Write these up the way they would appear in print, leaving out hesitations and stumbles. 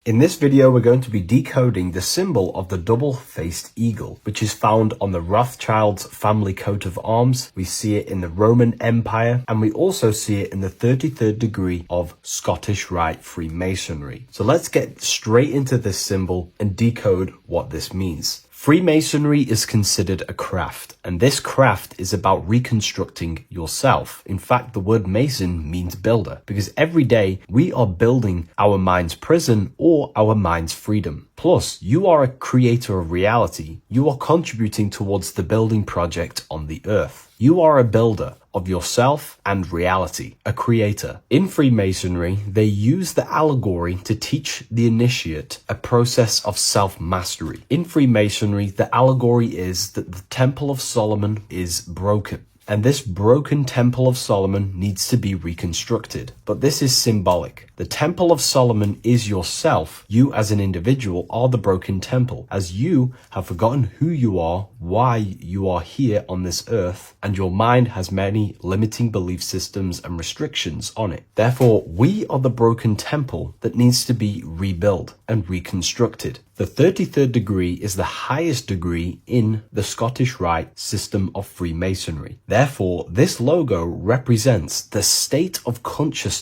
In this video, we're going to be decoding the symbol of the double-faced eagle, which is found on the Rothschild's family coat of arms. We see it in the Roman Empire, and we also see it in the 33rd degree of Scottish Rite Freemasonry. So let's get straight into this symbol and decode what this means. Freemasonry is considered a craft, and this craft is about reconstructing yourself. In fact, the word mason means builder, because every day we are building our mind's prison or our mind's freedom. Plus, you are a creator of reality. You are contributing towards the building project on the earth. You are a builder of yourself and reality, a creator. In Freemasonry, they use the allegory to teach the initiate a process of self-mastery. In Freemasonry, the allegory is that the Temple of Solomon is broken, and this broken Temple of Solomon needs to be reconstructed. But this is symbolic. The Temple of Solomon is yourself. You as an individual are the broken temple, as you have forgotten who you are, why you are here on this earth, and your mind has many limiting belief systems and restrictions on it. Therefore, we are the broken temple that needs to be rebuilt and reconstructed. The 33rd degree is the highest degree in the Scottish Rite system of Freemasonry. Therefore, this logo represents the state of consciousness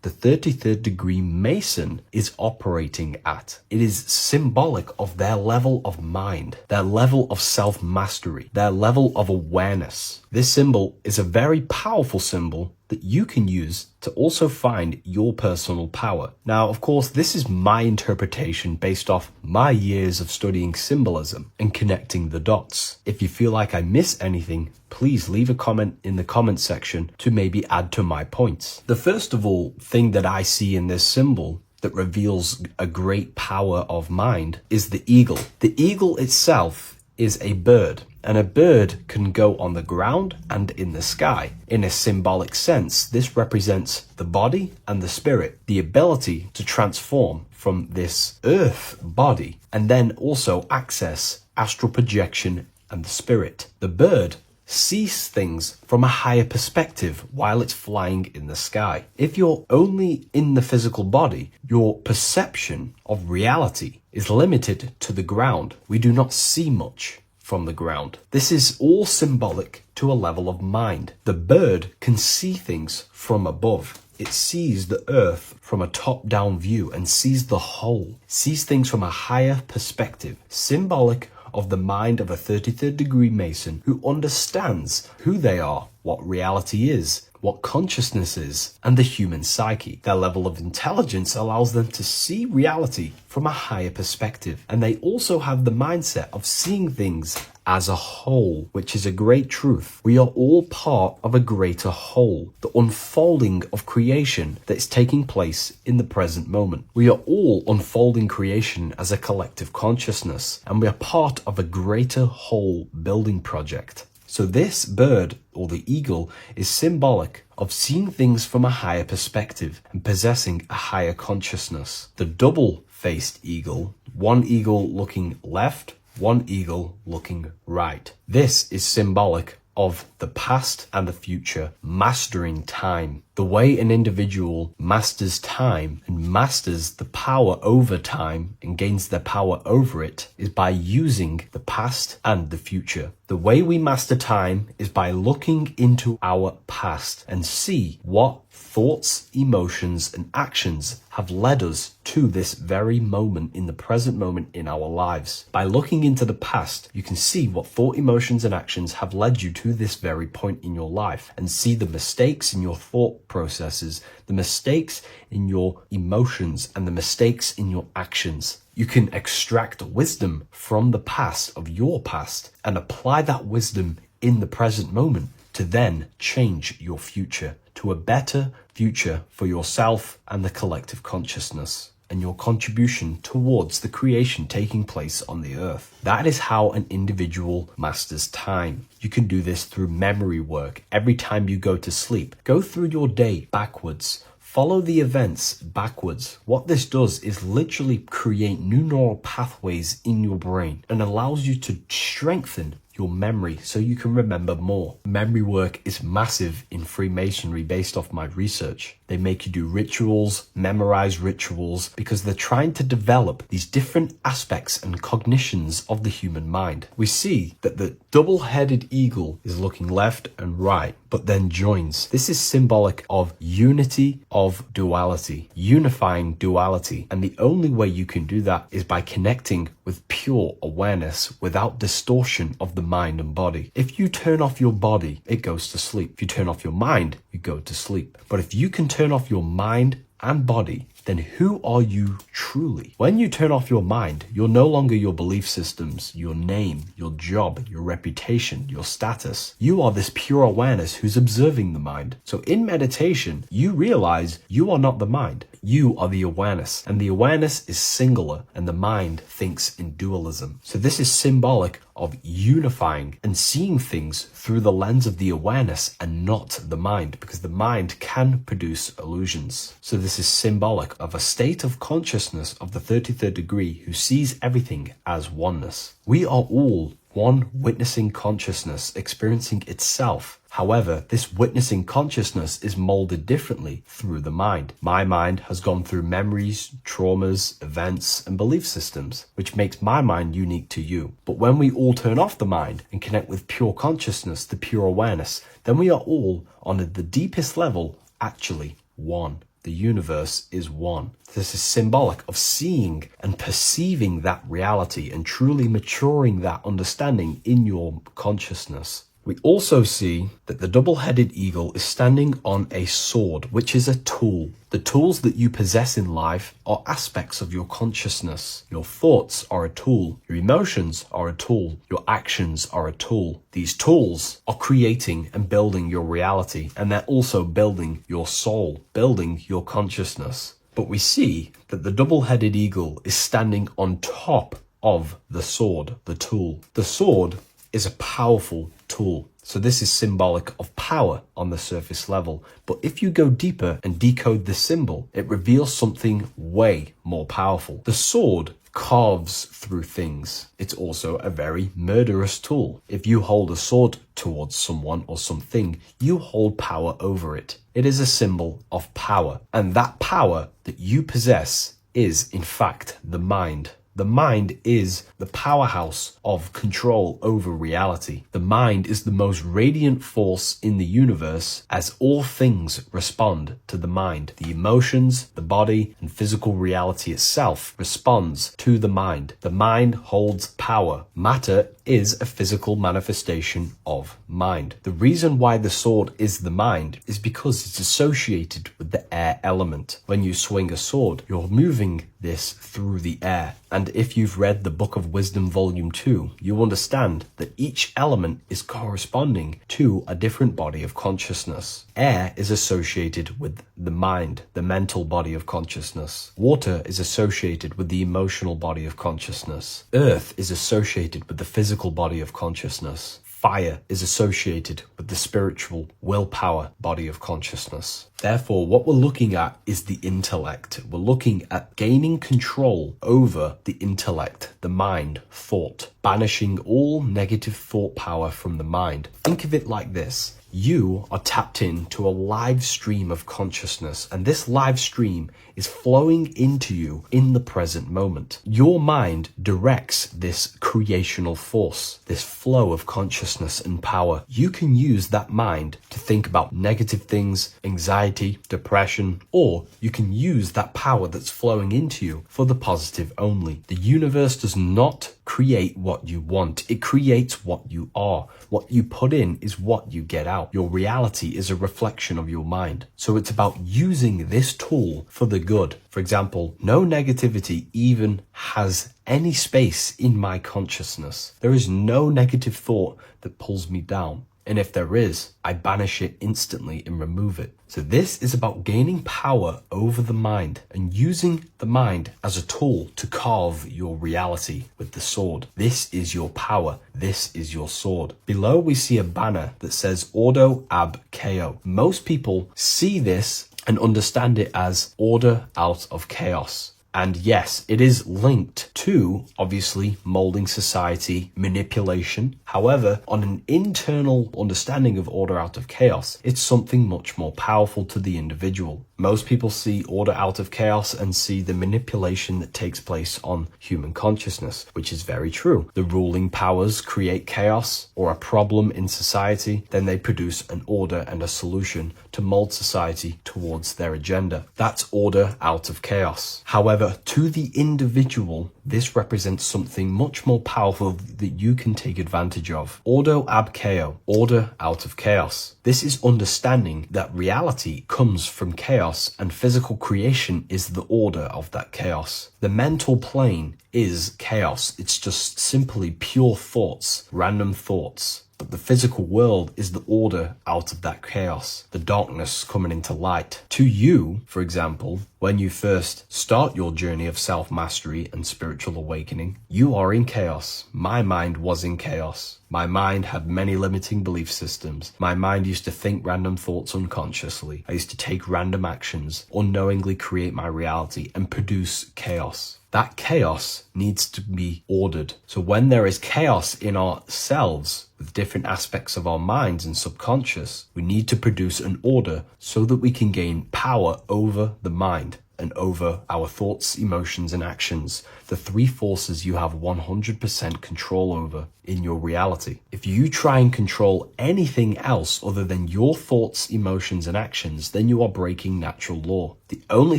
the 33rd degree Mason is operating at. It is symbolic of their level of mind, their level of self-mastery, their level of awareness. This symbol is a very powerful symbol that you can use to also find your personal power. Now, of course, this is my interpretation based off my years of studying symbolism and connecting the dots. If you feel like I miss anything, please leave a comment in the comment section to maybe add to my points. The first of all thing that I see in this symbol that reveals a great power of mind is the eagle. The eagle itself is a bird, and a bird can go on the ground and in the sky. In a symbolic sense, this represents the body and the spirit, the ability to transform from this earth body and then also access astral projection and the spirit. The bird sees things from a higher perspective while it's flying in the sky. If you're only in the physical body, your perception of reality is limited to the ground. We do not see much from the ground. This is all symbolic to a level of mind. The bird can see things from above. It sees the earth from a top-down view and sees the whole, sees things from a higher perspective, symbolic of the mind of a 33rd degree Mason who understands who they are, what reality is, what consciousness is, and the human psyche. Their level of intelligence allows them to see reality from a higher perspective, and they also have the mindset of seeing things as a whole, which is a great truth. We are all part of a greater whole, the unfolding of creation that is taking place in the present moment. We are all unfolding creation as a collective consciousness, and we are part of a greater whole building project. So this bird, or the eagle, is symbolic of seeing things from a higher perspective and possessing a higher consciousness. The double-faced eagle, one eagle looking left, one eagle looking right. This is symbolic of the past and the future, mastering time. The way an individual masters time and masters the power over time and gains their power over it is by using the past and the future. The way we master time is by looking into our past and see what thoughts, emotions, and actions have led us to this very moment in the present moment in our lives. By looking into the past, you can see what thought, emotions, and actions have led you to this very point in your life and see the mistakes in your thought processes, the mistakes in your emotions, and the mistakes in your actions. You can extract wisdom from the past of your past and apply that wisdom in the present moment to then change your future to a better future for yourself and the collective consciousness and your contribution towards the creation taking place on the earth. That is how an individual masters time. You can do this through memory work. Every time you go to sleep, go through your day backwards. Follow the events backwards. What this does is literally create new neural pathways in your brain and allows you to strengthen your memory so you can remember more. Memory work is massive in Freemasonry based off my research. They make you do rituals, memorize rituals, because they're trying to develop these different aspects and cognitions of the human mind. We see that the double-headed eagle is looking left and right, but then joins. This is symbolic of unity of duality, unifying duality. And the only way you can do that is by connecting with pure awareness without distortion of the mind and body. If you turn off your body, it goes to sleep. If you turn off your mind, you go to sleep. But if you can turn off your mind and body, then who are you truly? When you turn off your mind, you're no longer your belief systems, your name, your job, your reputation, your status. You are this pure awareness who's observing the mind. So in meditation, you realize you are not the mind. You are the awareness, and the awareness is singular, and the mind thinks in dualism. So this is symbolic of unifying and seeing things through the lens of the awareness and not the mind, because the mind can produce illusions. So this is symbolic of a state of consciousness of the 33rd degree who sees everything as oneness. We are all one witnessing consciousness experiencing itself. However, this witnessing consciousness is molded differently through the mind. My mind has gone through memories, traumas, events, and belief systems, which makes my mind unique to you. But when we all turn off the mind and connect with pure consciousness, the pure awareness, then we are all, on the deepest level, actually one. The universe is one. This is symbolic of seeing and perceiving that reality and truly maturing that understanding in your consciousness. We also see that the double-headed eagle is standing on a sword, which is a tool. The tools that you possess in life are aspects of your consciousness. Your thoughts are a tool. Your emotions are a tool. Your actions are a tool. These tools are creating and building your reality, and they're also building your soul, building your consciousness. But we see that the double-headed eagle is standing on top of the sword, the tool. The sword is a powerful tool. So this is symbolic of power on the surface level. But if you go deeper and decode the symbol, it reveals something way more powerful. The sword carves through things. It's also a very murderous tool. If you hold a sword towards someone or something, you hold power over it. It is a symbol of power. And that power that you possess is, in fact, the mind. The mind is the powerhouse of control over reality. The mind is the most radiant force in the universe, as all things respond to the mind. The emotions, the body, and physical reality itself responds to the mind. The mind holds power. Matter is a physical manifestation of mind. The reason why the sword is the mind is because it's associated with the air element. When you swing a sword, you're moving this through the air. And if you've read the Book of Wisdom Volume 2, you understand that each element is corresponding to a different body of consciousness. Air is associated with the mind, the mental body of consciousness. Water is associated with the emotional body of consciousness. Earth is associated with the physical body of consciousness. Fire is associated with the spiritual willpower body of consciousness. Therefore, what we're looking at is the intellect. We're looking at gaining control over the intellect, the mind, thought, banishing all negative thought power from the mind. Think of it like this. You are tapped into a live stream of consciousness, and this live stream is flowing into you in the present moment. Your mind directs this creational force, this flow of consciousness and power. You can use that mind to think about negative things, anxiety, depression, or you can use that power that's flowing into you for the positive only. The universe does not create what you want. It creates what you are. What you put in is what you get out. Your reality is a reflection of your mind. So it's about using this tool for the good. For example, no negativity even has any space in my consciousness. There is no negative thought that pulls me down. And if there is, I banish it instantly and remove it. So this is about gaining power over the mind and using the mind as a tool to carve your reality with the sword. This is your power. This is your sword. Below we see a banner that says Ordo ab Chaos. Most people see this and understand it as order out of chaos. And yes, it is linked to, obviously, molding society, manipulation. However, on an internal understanding of order out of chaos, it's something much more powerful to the individual. Most people see order out of chaos and see the manipulation that takes place on human consciousness, which is very true. The ruling powers create chaos or a problem in society, then they produce an order and a solution to mold society towards their agenda. That's order out of chaos. However, to the individual, this represents something much more powerful that you can take advantage of. Ordo ab chao, order out of chaos. This is understanding that reality comes from chaos and physical creation is the order of that chaos. The mental plane is chaos. It's just simply pure thoughts, random thoughts. But the physical world is the order out of that chaos, the darkness coming into light. To you, for example, when you first start your journey of self-mastery and spiritual awakening, you are in chaos. My mind was in chaos. My mind had many limiting belief systems. My mind used to think random thoughts unconsciously. I used to take random actions, unknowingly create my reality and produce chaos. That chaos needs to be ordered. So when there is chaos in ourselves, with different aspects of our minds and subconscious, we need to produce an order so that we can gain power over the mind and over our thoughts, emotions, and actions, the three forces you have 100% control over in your reality. If you try and control anything else other than your thoughts, emotions, and actions, then you are breaking natural law. The only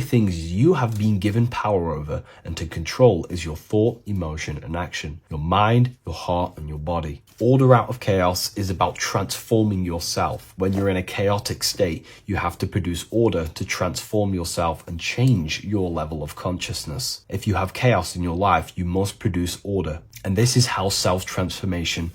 things you have been given power over and to control is your thought, emotion, and action, your mind, your heart, and your body. Order out of chaos is about transforming yourself. When you're in a chaotic state, you have to produce order to transform yourself and change your level of consciousness. If you have chaos in your life, you must produce order. And this is how self-transformation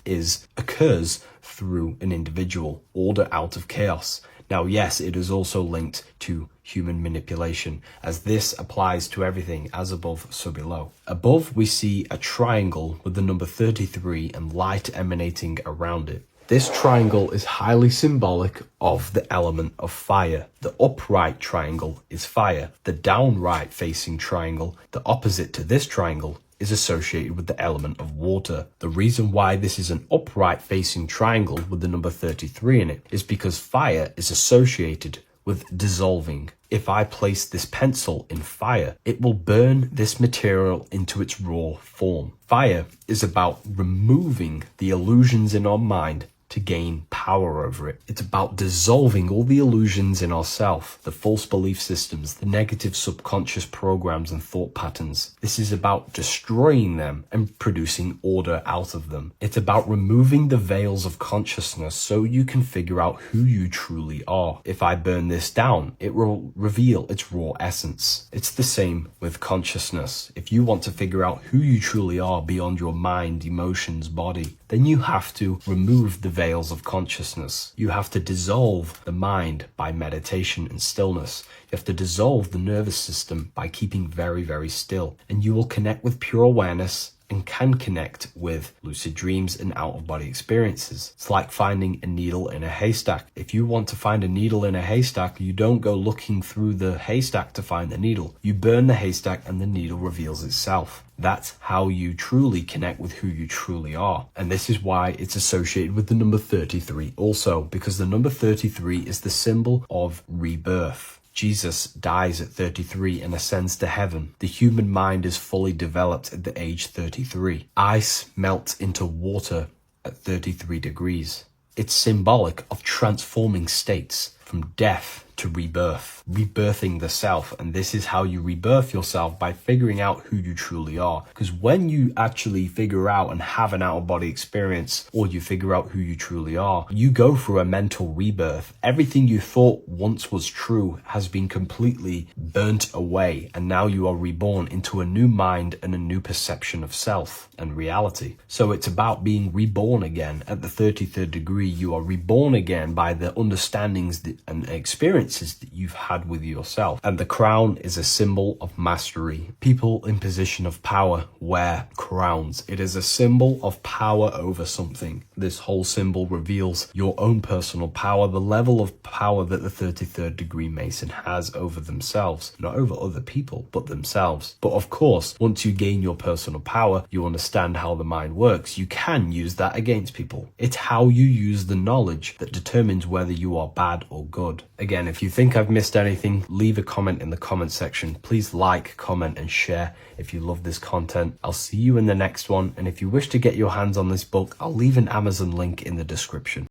occurs through an individual. Order out of chaos. Now, yes, it is also linked to human manipulation, as this applies to everything as above, so below. Above, we see a triangle with the number 33 and light emanating around it. This triangle is highly symbolic of the element of fire. The upright triangle is fire. The downright facing triangle, the opposite to this triangle, is associated with the element of water. The reason why this is an upright facing triangle with the number 33 in it is because fire is associated with dissolving. If I place this pencil in fire, it will burn this material into its raw form. Fire is about removing the illusions in our mind to gain power over it. It's about dissolving all the illusions in ourself, the false belief systems, the negative subconscious programs and thought patterns. This is about destroying them and producing order out of them. It's about removing the veils of consciousness so you can figure out who you truly are. If I burn this down, it will reveal its raw essence. It's the same with consciousness. If you want to figure out who you truly are beyond your mind, emotions, body, then you have to remove the veils of consciousness. You have to dissolve the mind by meditation and stillness. You have to dissolve the nervous system by keeping very, very still. And you will connect with pure awareness and can connect with lucid dreams and out-of-body experiences. It's like finding a needle in a haystack. If you want to find a needle in a haystack, you don't go looking through the haystack to find the needle. You burn the haystack and the needle reveals itself. That's how you truly connect with who you truly are. And this is why it's associated with the number 33 also, because the number 33 is the symbol of rebirth. Jesus dies at 33 and ascends to heaven. The human mind is fully developed at the age 33. Ice melts into water at 33 degrees. It's symbolic of transforming states from death to rebirth, rebirthing the self. And this is how you rebirth yourself, by figuring out who you truly are. Because when you actually figure out and have an out-of-body experience, or you figure out who you truly are, you go through a mental rebirth. Everything you thought once was true has been completely burnt away, and now you are reborn into a new mind and a new perception of self and reality. So it's about being reborn again. At the 33rd degree, you are reborn again by the understandings and experiences that you've had with yourself. And the crown is a symbol of mastery. People in position of power wear crowns. It is a symbol of power over something. This whole symbol reveals your own personal power, the level of power that the 33rd degree Mason has over themselves, not over other people, but themselves. But of course, once you gain your personal power, you understand how the mind works. You can use that against people. It's how you use the knowledge that determines whether you are bad or good. Again, if you think I've missed anything, leave a comment in the comment section. Please like, comment, and share if you love this content. I'll see you in the next one, and if you wish to get your hands on this book, I'll leave an Amazon link in the description.